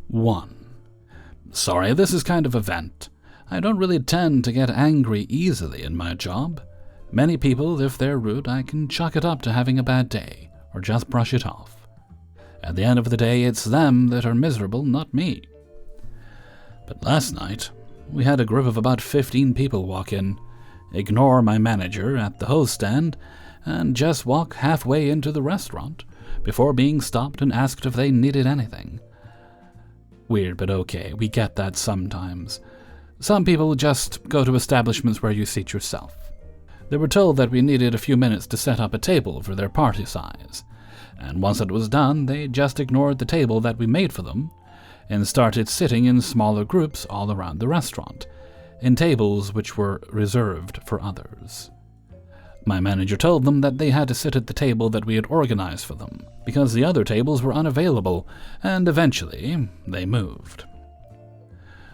1. Sorry, this is kind of a vent. I don't really tend to get angry easily in my job. Many people, if they're rude, I can chalk it up to having a bad day, or just brush it off. At the end of the day, it's them that are miserable, not me. But last night, we had a group of about 15 people walk in, ignore my manager at the host stand, and just walk halfway into the restaurant before being stopped and asked if they needed anything. Weird, but okay, we get that sometimes. Some people just go to establishments where you seat yourself. They were told that we needed a few minutes to set up a table for their party size, and once it was done, they just ignored the table that we made for them and started sitting in smaller groups all around the restaurant, in tables which were reserved for others. My manager told them that they had to sit at the table that we had organized for them, because the other tables were unavailable, and eventually they moved.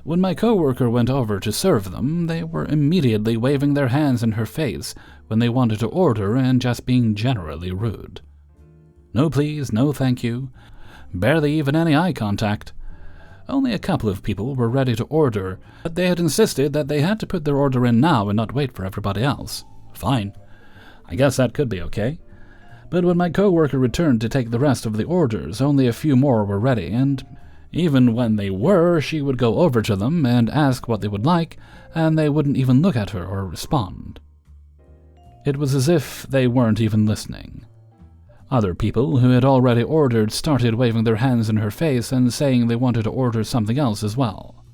When my coworker went over to serve them, they were immediately waving their hands in her face when they wanted to order and just being generally rude. No please, no thank you, barely even any eye contact. Only a couple of people were ready to order, but they had insisted that they had to put their order in now and not wait for everybody else. Fine. I guess that could be okay. But when my coworker returned to take the rest of the orders, only a few more were ready, and even when they were, she would go over to them and ask what they would like, and they wouldn't even look at her or respond. It was as if they weren't even listening. Other people who had already ordered started waving their hands in her face and saying they wanted to order something else as well.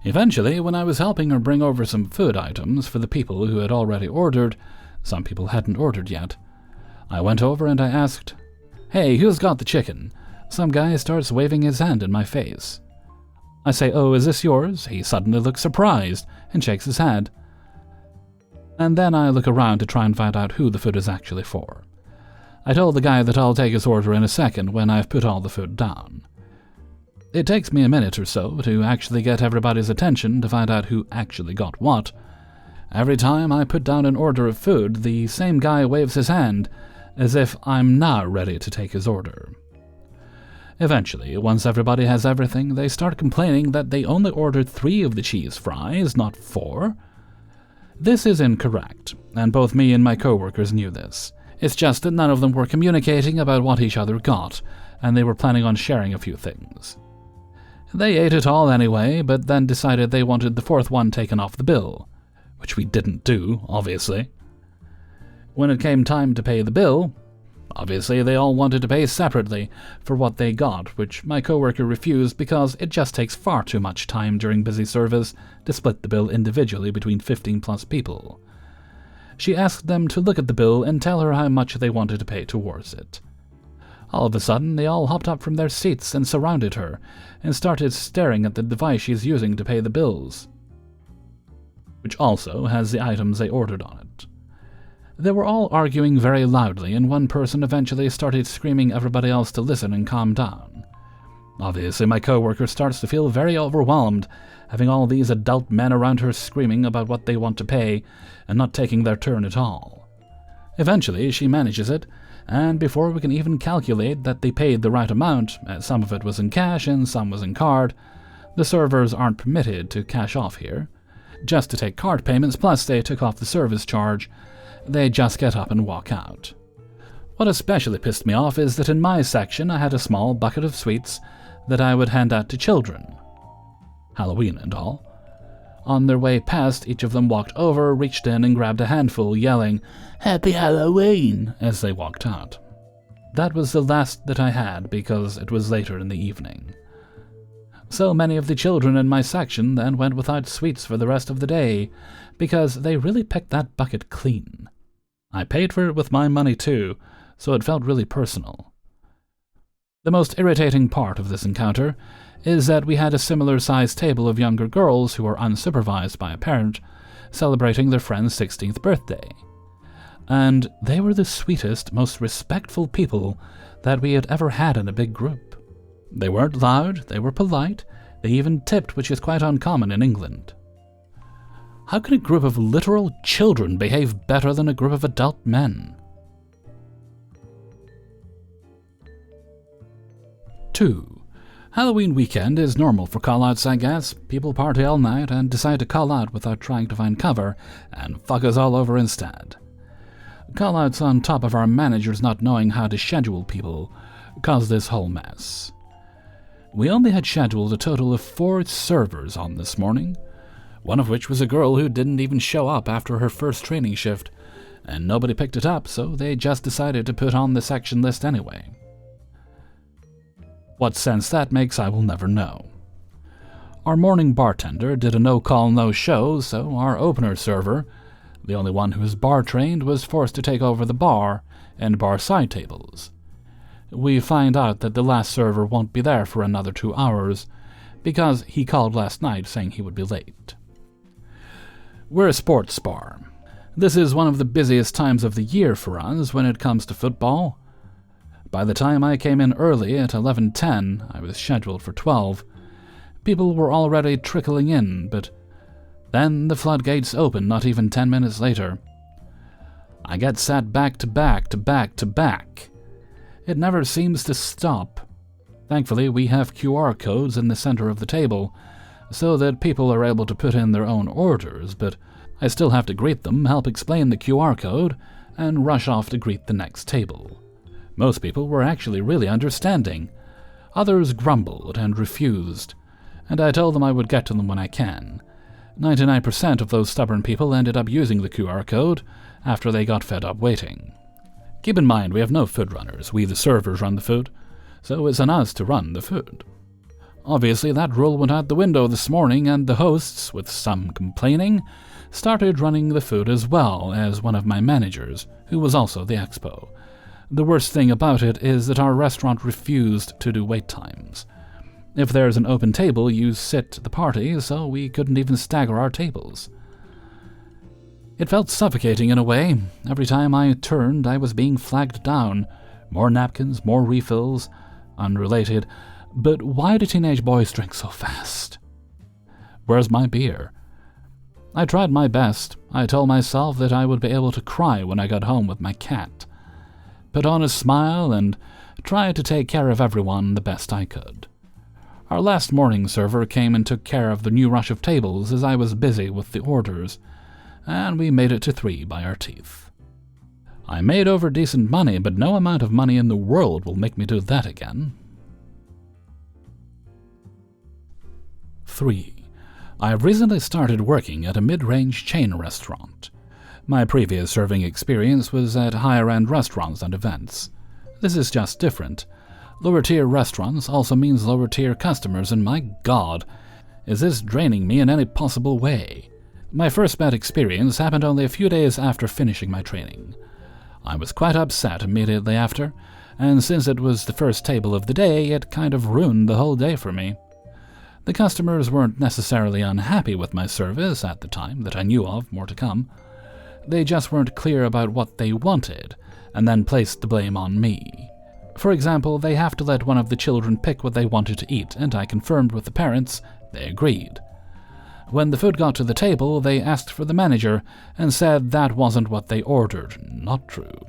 Eventually, when I was helping her bring over some food items for the people who had already ordered, some people hadn't ordered yet, I went over and I asked, "Hey, who's got the chicken?" Some guy starts waving his hand in my face. I say, "Oh, is this yours?" He suddenly looks surprised and shakes his head. And then I look around to try and find out who the food is actually for. I told the guy that I'll take his order in a second when I've put all the food down. It takes me a minute or so to actually get everybody's attention to find out who actually got what. Every time I put down an order of food, the same guy waves his hand, as if I'm now ready to take his order. Eventually, once everybody has everything, they start complaining that they only ordered 3 of the cheese fries, not 4. This is incorrect, and both me and my coworkers knew this. It's just that none of them were communicating about what each other got, and they were planning on sharing a few things. They ate it all anyway, but then decided they wanted the 4th one taken off the bill, which we didn't do, obviously. When it came time to pay the bill, obviously they all wanted to pay separately for what they got, which my coworker refused because it just takes far too much time during busy service to split the bill individually between 15+ people. She asked them to look at the bill and tell her how much they wanted to pay towards it. All of a sudden, they all hopped up from their seats and surrounded her, and started staring at the device she's using to pay the bills, which also has the items they ordered on it. They were all arguing very loudly, and one person eventually started screaming everybody else to listen and calm down. Obviously, my coworker starts to feel very overwhelmed, having all these adult men around her screaming about what they want to pay and not taking their turn at all. Eventually, she manages it, and before we can even calculate that they paid the right amount, as some of it was in cash and some was in card, the servers aren't permitted to cash off here, just to take card payments, plus they took off the service charge. They just get up and walk out. What especially pissed me off is that in my section I had a small bucket of sweets that I would hand out to children. Halloween and all. On their way past, each of them walked over, reached in and grabbed a handful, yelling, "Happy Halloween!" as they walked out. That was the last that I had because it was later in the evening. So many of the children in my section then went without sweets for the rest of the day because they really picked that bucket clean. I paid for it with my money too, so it felt really personal. The most irritating part of this encounter is that we had a similar-sized table of younger girls who were unsupervised by a parent, celebrating their friend's 16th birthday. And they were the sweetest, most respectful people that we had ever had in a big group. They weren't loud, they were polite, they even tipped, which is quite uncommon in England. How can a group of literal children behave better than a group of adult men? 2. Halloween weekend is normal for call-outs, I guess. People party all night and decide to call out without trying to find cover and fuck us all over instead. Call-outs on top of our managers not knowing how to schedule people caused this whole mess. We only had scheduled a total of 4 servers on this morning, one of which was a girl who didn't even show up after her first training shift, and nobody picked it up, so they just decided to put on the section list anyway. What sense that makes, I will never know. Our morning bartender did a no-call, no-show, so our opener server, the only one who is bar-trained, was forced to take over the bar and bar side tables. We find out that the last server won't be there for another 2 hours, because he called last night saying he would be late. We're a sports bar. This is one of the busiest times of the year for us when it comes to football. By the time I came in early at 11:10, I was scheduled for 12, people were already trickling in, but then the floodgates opened not even 10 minutes later. I get sat back to back to back to back. It never seems to stop. Thankfully, we have QR codes in the center of the table, so that people are able to put in their own orders, but I still have to greet them, help explain the QR code, and rush off to greet the next table. Most people were actually really understanding. Others grumbled and refused, and I told them I would get to them when I can. 99% of those stubborn people ended up using the QR code after they got fed up waiting. Keep in mind, we have no food runners. We, the servers, run the food, so it's on us to run the food. Obviously, that rule went out the window this morning, and the hosts, with some complaining, started running the food as well as one of my managers, who was also the expo. The worst thing about it is that our restaurant refused to do wait times. If there's an open table, you sit the party, so we couldn't even stagger our tables. It felt suffocating in a way. Every time I turned, I was being flagged down. More napkins, more refills. Unrelated. But why do teenage boys drink so fast? Where's my beer? I tried my best. I told myself that I would be able to cry when I got home with my cat. Put on a smile and tried to take care of everyone the best I could. Our last morning server came and took care of the new rush of tables as I was busy with the orders, and we made it to 3 by our teeth. I made over decent money, but no amount of money in the world will make me do that again. 3. I have recently started working at a mid-range chain restaurant. My previous serving experience was at higher-end restaurants and events. This is just different. Lower-tier restaurants also means lower-tier customers, and my God, is this draining me in any possible way. My first bad experience happened only a few days after finishing my training. I was quite upset immediately after, and since it was the first table of the day, it kind of ruined the whole day for me. The customers weren't necessarily unhappy with my service at the time that I knew of, more to come. They just weren't clear about what they wanted, and then placed the blame on me. For example, they have to let one of the children pick what they wanted to eat, and I confirmed with the parents. They agreed. When the food got to the table, they asked for the manager and said that wasn't what they ordered. Not true.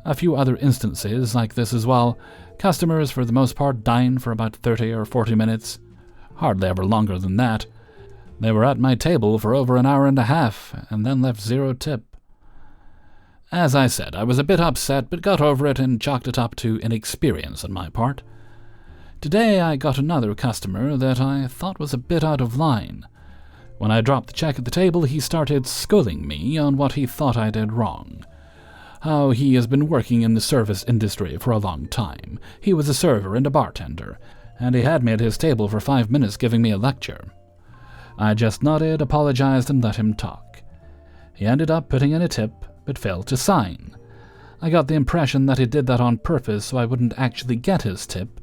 A few other instances like this as well. Customers, for the most part, dine for about 30 or 40 minutes. Hardly ever longer than that. They were at my table for over an hour and a half, and then left 0 tip. As I said, I was a bit upset, but got over it and chalked it up to inexperience on my part. Today I got another customer that I thought was a bit out of line. When I dropped the check at the table, he started schooling me on what he thought I did wrong. How he has been working in the service industry for a long time. He was a server and a bartender, and he had me at his table for 5 minutes giving me a lecture. I just nodded, apologized, and let him talk. He ended up putting in a tip, but failed to sign. I got the impression that he did that on purpose so I wouldn't actually get his tip,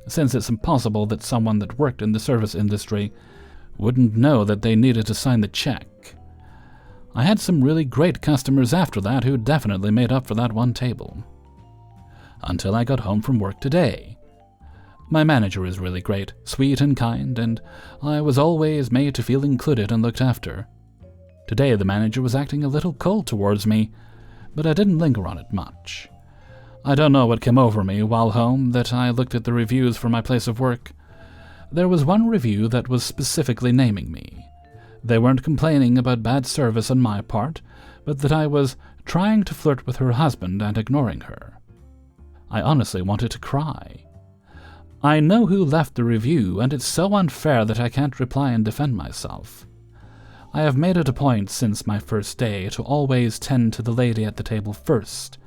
since it's impossible that someone that worked in the service industry wouldn't know that they needed to sign the check. I had some really great customers after that who definitely made up for that one table. Until I got home from work today. My manager is really great, sweet and kind, and I was always made to feel included and looked after. Today the manager was acting a little cold towards me, but I didn't linger on it much. I don't know what came over me while home that I looked at the reviews for my place of work. There was one review that was specifically naming me. They weren't complaining about bad service on my part, but that I was trying to flirt with her husband and ignoring her. I honestly wanted to cry. I know who left the review, and it's so unfair that I can't reply and defend myself. I have made it a point since my first day to always tend to the lady at the table first,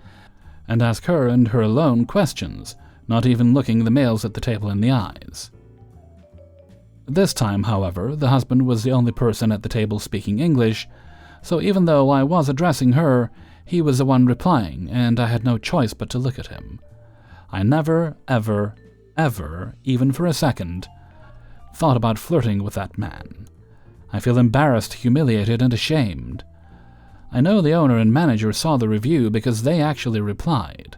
and ask her and her alone questions, not even looking the males at the table in the eyes. This time, however, the husband was the only person at the table speaking English, so even though I was addressing her, he was the one replying, and I had no choice but to look at him. I never, ever, ever, even for a second, thought about flirting with that man. I feel embarrassed, humiliated, and ashamed. I know the owner and manager saw the review because they actually replied.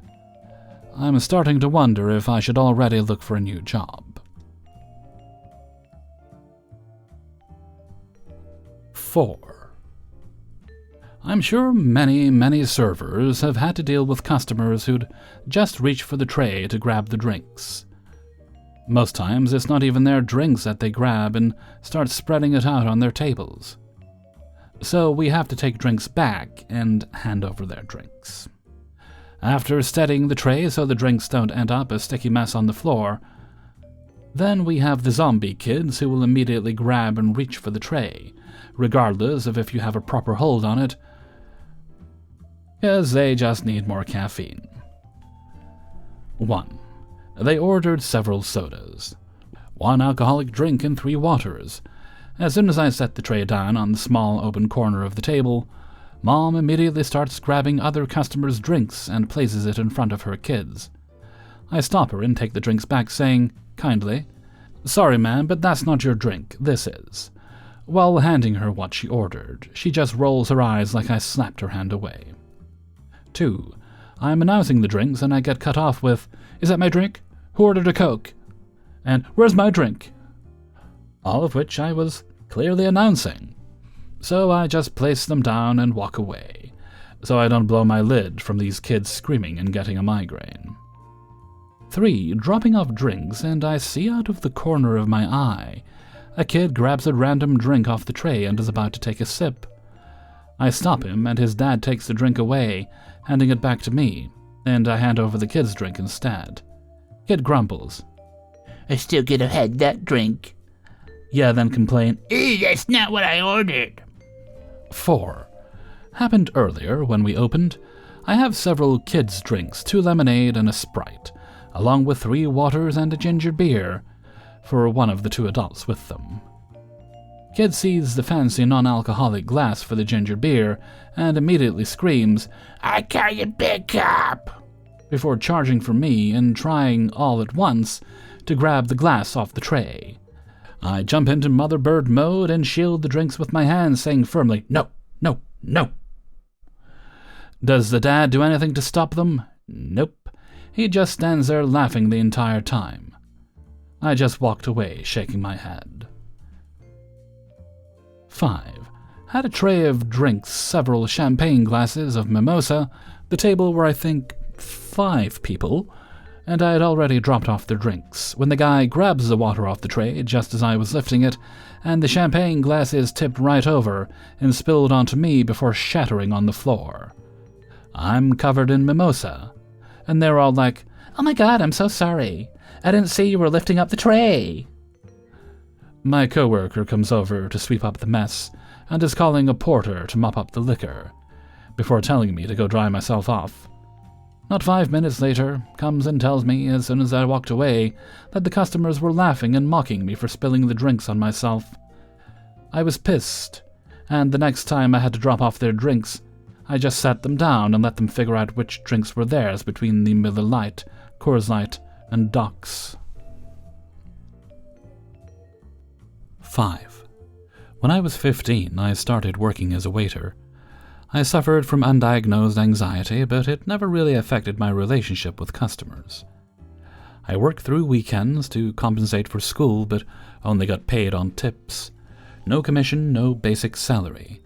I'm starting to wonder if I should already look for a new job. 4. I'm sure many servers have had to deal with customers who'd just reach for the tray to grab the drinks. Most times, it's not even their drinks that they grab and start spreading it out on their tables. So we have to take drinks back and hand over their drinks. After steadying the tray so the drinks don't end up a sticky mess on the floor, then we have the zombie kids who will immediately grab and reach for the tray, regardless of if you have a proper hold on it, because they just need more caffeine. 1. They ordered several sodas, 1 alcoholic drink and 3 waters. As soon as I set the tray down on the small open corner of the table, Mom immediately starts grabbing other customers' drinks and places it in front of her kids. I stop her and take the drinks back, saying, kindly, "Sorry, ma'am, but that's not your drink, this is." While handing her what she ordered, she just rolls her eyes like I slapped her hand away. 2. I'm announcing the drinks and I get cut off with, "Is that my drink? Who ordered a Coke?" And "Where's my drink?" All of which I was clearly announcing. So I just place them down and walk away, so I don't blow my lid from these kids screaming and getting a migraine. 3. Dropping off drinks, and I see out of the corner of my eye a kid grabs a random drink off the tray and is about to take a sip. I stop him, and his dad takes the drink away, handing it back to me, and I hand over the kid's drink instead. Kid grumbles. "I still could have had that drink." Yeah, then complain, "Ew, that's not what I ordered." 4. Happened earlier when we opened. I have several kids' drinks, 2 lemonade and a Sprite, along with 3 waters and a ginger beer, for one of the 2 adults with them. Kid sees the fancy non-alcoholic glass for the ginger beer and immediately screams, "I call you big cop!" before charging for me and trying all at once to grab the glass off the tray. I jump into mother bird mode and shield the drinks with my hands, saying firmly, "No, no, no." Does the dad do anything to stop them? Nope. He just stands there laughing the entire time. I just walked away, shaking my head. 5. Had a tray of drinks, several champagne glasses of mimosa, the table were, I think, 5 people, and I had already dropped off their drinks, when the guy grabs the water off the tray just as I was lifting it, and the champagne glasses tipped right over and spilled onto me before shattering on the floor. I'm covered in mimosa, and they're all like, "Oh my God, I'm so sorry. I didn't see you were lifting up the tray." My coworker comes over to sweep up the mess and is calling a porter to mop up the liquor, before telling me to go dry myself off. Not 5 minutes later, comes and tells me, as soon as I walked away, that the customers were laughing and mocking me for spilling the drinks on myself. I was pissed, and the next time I had to drop off their drinks, I just sat them down and let them figure out which drinks were theirs between the Miller Lite, Coors Light, and Doc's. 5. When I was 15, I started working as a waiter. I suffered from undiagnosed anxiety, but it never really affected my relationship with customers. I worked through weekends to compensate for school, but only got paid on tips. No commission, no basic salary.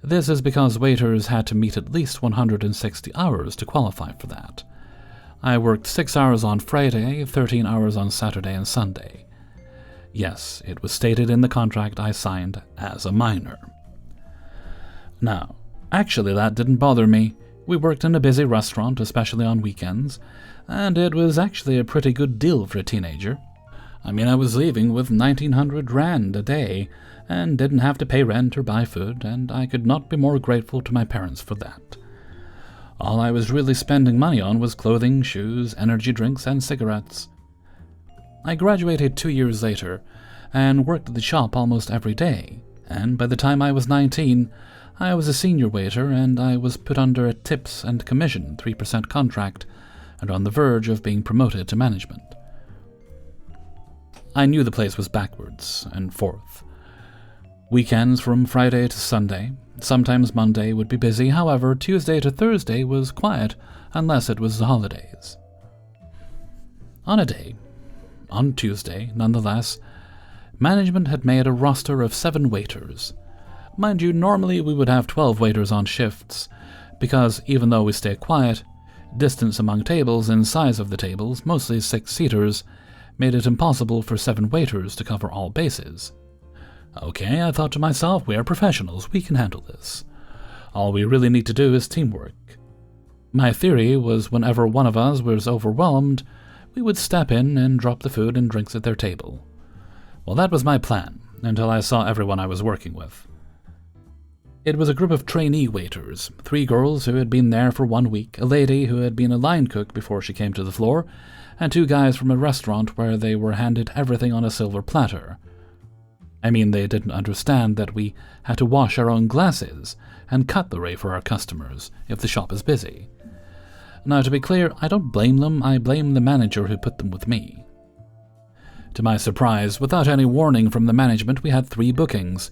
This is because waiters had to meet at least 160 hours to qualify for that. I worked 6 hours on Friday, 13 hours on Saturday and Sunday. Yes, it was stated in the contract I signed as a minor. Now, actually that didn't bother me. We worked in a busy restaurant, especially on weekends, and it was actually a pretty good deal for a teenager. I mean, I was leaving with 1,900 rand a day, and didn't have to pay rent or buy food, and I could not be more grateful to my parents for that. All I was really spending money on was clothing, shoes, energy drinks, and cigarettes. I graduated 2 years later, and worked at the shop almost every day, and by the time I was 19, I was a senior waiter, and I was put under a tips and commission 3% contract, and on the verge of being promoted to management. I knew the place was backwards and forth. Weekends from Friday to Sunday, sometimes Monday would be busy, however, Tuesday to Thursday was quiet, unless it was the holidays. On Tuesday, nonetheless, management had made a roster of 7 waiters. Mind you, normally we would have 12 waiters on shifts, because even though we stay quiet, distance among tables and size of the tables, mostly 6-seaters, made it impossible for 7 waiters to cover all bases. Okay, I thought to myself, we are professionals, we can handle this. All we really need to do is teamwork. My theory was whenever one of us was overwhelmed, we would step in and drop the food and drinks at their table. Well, that was my plan, until I saw everyone I was working with. It was a group of trainee waiters, 3 girls who had been there for 1 week, a lady who had been a line cook before she came to the floor, and 2 guys from a restaurant where they were handed everything on a silver platter. I mean, they didn't understand that we had to wash our own glasses and cutlery for our customers if the shop is busy. Now, to be clear, I don't blame them, I blame the manager who put them with me. To my surprise, without any warning from the management, we had 3 bookings.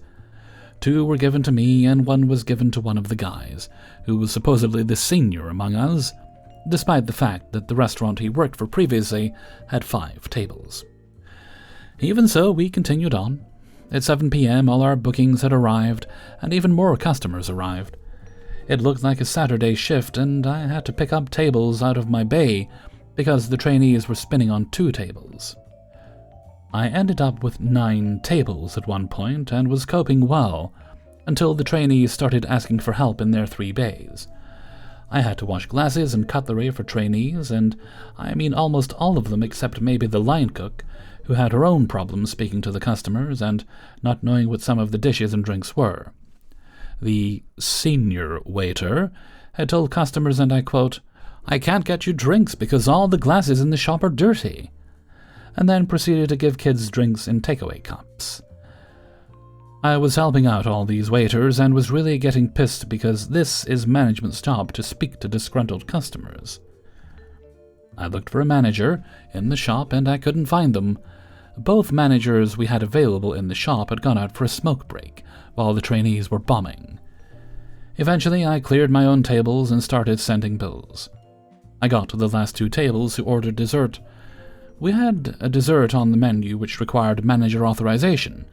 2 were given to me, and 1 was given to one of the guys, who was supposedly the senior among us, despite the fact that the restaurant he worked for previously had 5 tables. Even so, we continued on. At 7 p.m., all our bookings had arrived, and even more customers arrived. It looked like a Saturday shift, and I had to pick up tables out of my bay because the trainees were spinning on 2 tables. I ended up with 9 tables at one point and was coping well, until the trainees started asking for help in their 3 bays. I had to wash glasses and cutlery for trainees, and I mean almost all of them except maybe the line cook, who had her own problems speaking to the customers and not knowing what some of the dishes and drinks were. The senior waiter had told customers, and I quote, "I can't get you drinks because all the glasses in the shop are dirty," and then proceeded to give kids drinks in takeaway cups. I was helping out all these waiters and was really getting pissed because this is management's job to speak to disgruntled customers. I looked for a manager in the shop and I couldn't find them. Both managers we had available in the shop had gone out for a smoke break while the trainees were bombing. Eventually I cleared my own tables and started sending bills. I got to the last 2 tables who ordered dessert. We had a dessert on the menu which required manager authorization,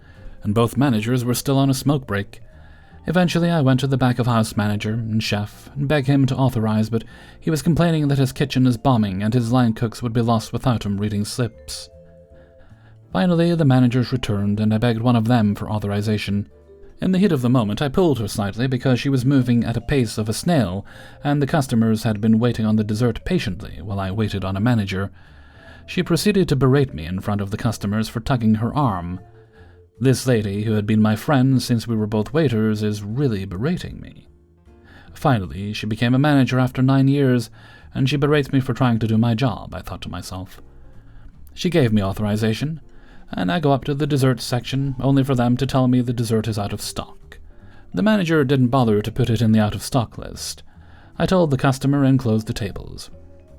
and both managers were still on a smoke break. Eventually I went to the back-of-house manager and chef and begged him to authorize, but he was complaining that his kitchen is bombing and his line cooks would be lost without him reading slips. Finally the managers returned and I begged one of them for authorization. In the heat of the moment I pulled her slightly because she was moving at a pace of a snail and the customers had been waiting on the dessert patiently while I waited on a manager. She proceeded to berate me in front of the customers for tugging her arm. This lady, who had been my friend since we were both waiters, is really berating me. Finally, she became a manager after 9 years, and she berates me for trying to do my job, I thought to myself. She gave me authorization, and I go up to the dessert section, only for them to tell me the dessert is out of stock. The manager didn't bother to put it in the out-of-stock list. I told the customer and closed the tables.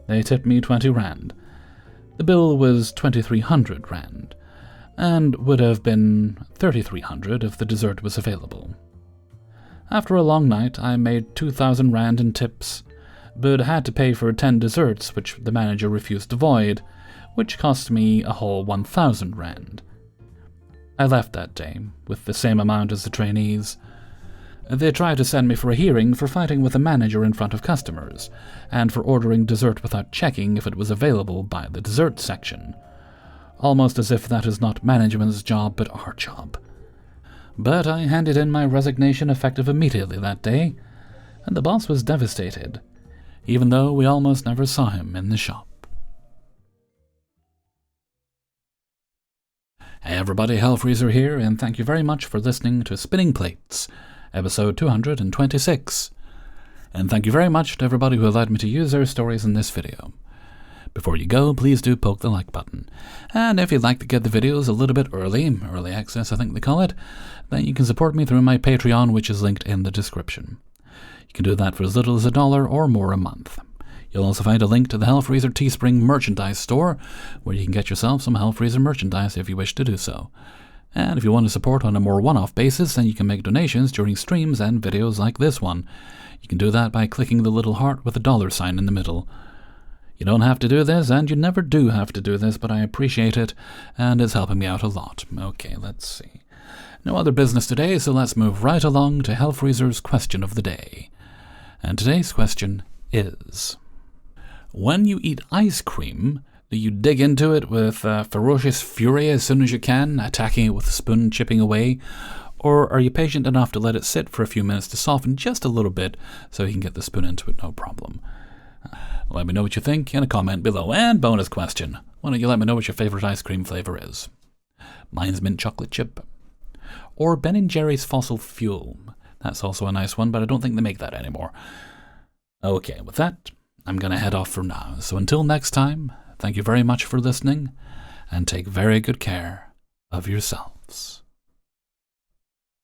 They tipped me 20 rand. The bill was 2,300 rand. And would have been 3,300 if the dessert was available. After a long night, I made 2,000 rand in tips, but had to pay for 10 desserts which the manager refused to void, which cost me a whole 1,000 rand. I left that day, with the same amount as the trainees. They tried to send me for a hearing for fighting with the manager in front of customers, and for ordering dessert without checking if it was available by the dessert section. Almost as if that is not management's job but our job. But I handed in my resignation effective immediately that day, and the boss was devastated, even though we almost never saw him in the shop. Hey everybody, Hellfreezer here, and thank you very much for listening to Spinning Plates, episode 226. And thank you very much to everybody who allowed me to use their stories in this video. Before you go, please do poke the like button. And if you'd like to get the videos a little bit early access I think they call it, then you can support me through my Patreon, which is linked in the description. You can do that for as little as $1 or more a month. You'll also find a link to the Hellfreezer Teespring merchandise store, where you can get yourself some Hellfreezer merchandise if you wish to do so. And if you want to support on a more one-off basis, then you can make donations during streams and videos like this one. You can do that by clicking the little heart with a $sign in the middle. You don't have to do this, and you never do have to do this, but I appreciate it, and it's helping me out a lot. Okay, let's see. No other business today, so let's move right along to Hellfreezer's question of the day. And today's question is: when you eat ice cream, do you dig into it with ferocious fury as soon as you can, attacking it with a spoon, chipping away? Or are you patient enough to let it sit for a few minutes to soften just a little bit so you can get the spoon into it no problem? Let me know what you think in a comment below. And bonus question, why don't you let me know what your favorite ice cream flavor is? Mine's mint chocolate chip. Or Ben & Jerry's fossil fuel. That's also a nice one, but I don't think they make that anymore. Okay, with that, I'm going to head off for now. So until next time, thank you very much for listening, and take very good care of yourselves.